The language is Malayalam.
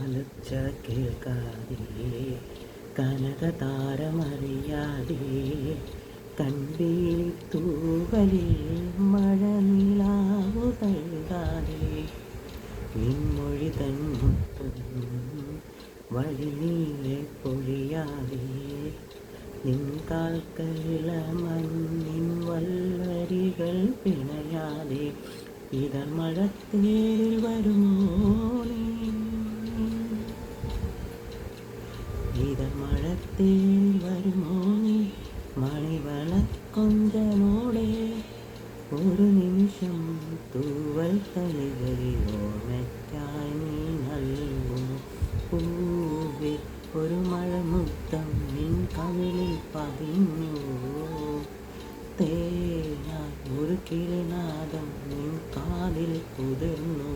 കാലൊച്ച കേൾക്കാതെ കനക താരമറിയാതെ കൺവീഴി തൂവലിൽ മഴ നിലാവു തഴുകാതെ നിൻമൊഴി തന്മുത്തും വഴി നീളെ പൊഴിയാതെ നിൻ കാൽക്കയിളമഞ്ഞിൻ വല്ലരികൾ പിണയാതെ ഇതൾ മഴത്തേരിൽ വരുമോ നീ ഇതൾ മഴത്തേരിൽ വരുമോ നീ മണിവളക്കൊഞ്ചലോടെ ഒരു നിമിഷം തൂവൽ തളികളിൽ ഓർമ്മയ്ക്കായി നീ നൽകുമോ പൂവേ ഒരു മഴമുത്തം നിൻ കവിളിൽ പതിഞ്ഞു തേനായി ഒരു കിളിനാദം നിൻ കാതിൽ കുതിർന്നു